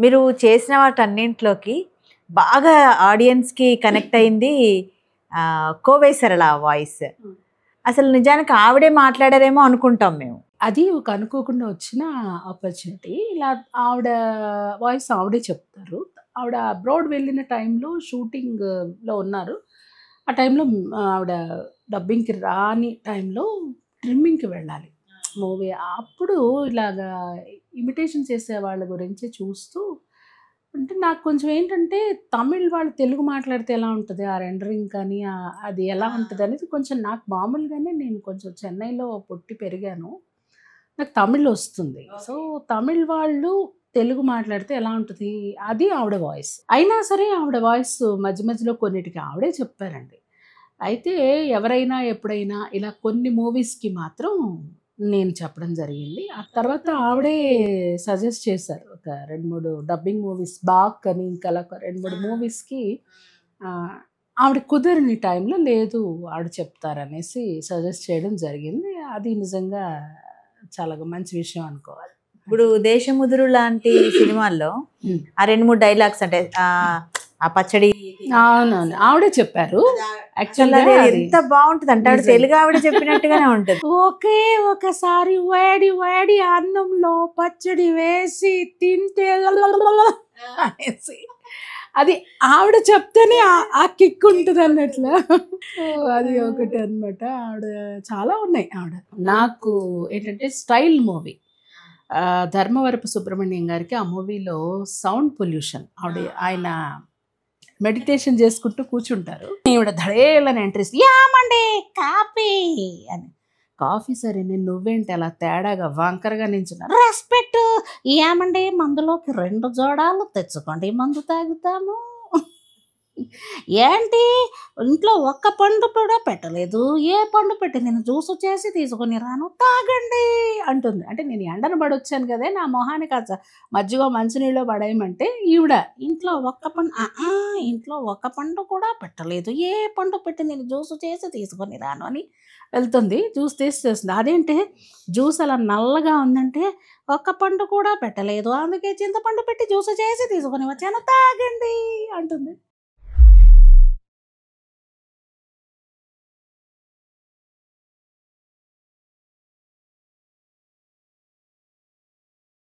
మీరు చేసిన వాటన్నింటిలోకి బాగా ఆడియన్స్కి కనెక్ట్ అయింది కోవై సరళ వాయిస్. అసలు నిజానికి ఆవిడే మాట్లాడారేమో అనుకుంటాం మేము. అది ఒక అనుకోకుండా వచ్చిన ఆపర్చునిటీ. ఇలా ఆవిడ వాయిస్ ఆవిడే చెప్తారు. ఆవిడ అబ్రాడ్ వెళ్ళిన టైంలో షూటింగ్లో ఉన్నారు. ఆ టైంలో ఆవిడ డబ్బింగ్కి రాని టైంలో ట్రిమ్మింగ్కి వెళ్ళాలి మూవీ. అప్పుడు ఇలాగా ఇమిటేషన్ చేసే వాళ్ళ గురించి చూస్తూ అంటే నాకు కొంచెం ఏంటంటే తమిళ్ వాళ్ళు తెలుగు మాట్లాడితే ఎలా ఉంటుంది ఆ రెండరింగ్ కానీ అది ఎలా ఉంటుంది అనేది కొంచెం నాకు మామూలుగానే నేను కొంచెం చెన్నైలో పుట్టి పెరిగాను, నాకు తమిళ్ వస్తుంది. సో తమిళ్ వాళ్ళు తెలుగు మాట్లాడితే ఎలా ఉంటుంది అది ఆవిడ వాయిస్. అయినా సరే ఆవిడ వాయిస్ మధ్య మధ్యలో కొన్నిటికి ఆవిడే చెప్పారండి. అయితే ఎవరైనా ఎప్పుడైనా ఇలా కొన్ని మూవీస్కి మాత్రం నేను చెప్పడం జరిగింది. ఆ తర్వాత ఆవిడే సజెస్ట్ చేశారు ఒక 2-3 డబ్బింగ్ మూవీస్ బాక్ అని ఇంకా అలా 2-3 మూవీస్కి ఆవిడ కుదరని టైంలో లేదు ఆవిడ చెప్తారనేసి సజెస్ట్ చేయడం జరిగింది. అది నిజంగా చాలా మంచి విషయం అనుకోవాలి. ఇప్పుడు దేశముదురు లాంటి సినిమాల్లో ఆ 2-3 డైలాగ్స్ అంటే ఆ పచ్చడి అవునవును ఆవిడే చెప్పారు. ఎంత బాగుంటుంది అంటే ఆవిడ తెలుగు ఆవిడ చెప్పినట్టుగానే ఉంటుంది. ఒకే ఒకసారి వేడి వేడి అన్నంలో పచ్చడి వేసి తింటే అనేసి అది ఆవిడ చెప్తేనే ఆ కిక్ ఉంటుంది అన్నట్లు. అది ఒకటి అనమాట. ఆవిడ చాలా ఉన్నాయి. ఆవిడ నాకు ఏంటంటే స్టైల్ మూవీ ధర్మవరపు సుబ్రహ్మణ్యం గారికి ఆ మూవీలో సౌండ్ పొల్యూషన్ ఆయన మెడిటేషన్ చేసుకుంటూ కూర్చుంటారు. ఈవిడ ధడేలని ఎంట్రీస్ యామండి కాఫీ అని, కాఫీ సరే నేను నువ్వేంటి అలా తేడాగా వంకరగా నించున్నా, రెస్పెక్ట్ ఏమండి మందులోకి 2 జోడాలు తెచ్చుకోండి మందు తాగుతాము, ఏంటి ఇంట్లో ఒక్క పండు కూడా పెట్టలేదు, ఏ పండు పెట్టి నేను జ్యూస్ చేసి తీసుకొని రాను తాగండి అంటుంది. అంటే నేను ఎండను పడొచ్చాను కదా నా మొహానికి మజ్జిగ మంచినీళ్ళు పడేయమంటే ఈవిడ ఇంట్లో ఒక్క పండు కూడా పెట్టలేదు, ఏ పండు పెట్టి నేను జ్యూస్ చేసి తీసుకొని రాను అని వెళ్తుంది. జ్యూస్ చేస్తుంది. అదేంటి జ్యూస్ అలా నల్లగా ఉందంటే ఒక్క పండు కూడా పెట్టలేదు, అందుకే చింతపండు పెట్టి జ్యూస్ చేసి తీసుకొని వచ్చాను తాగండి అంటుంది.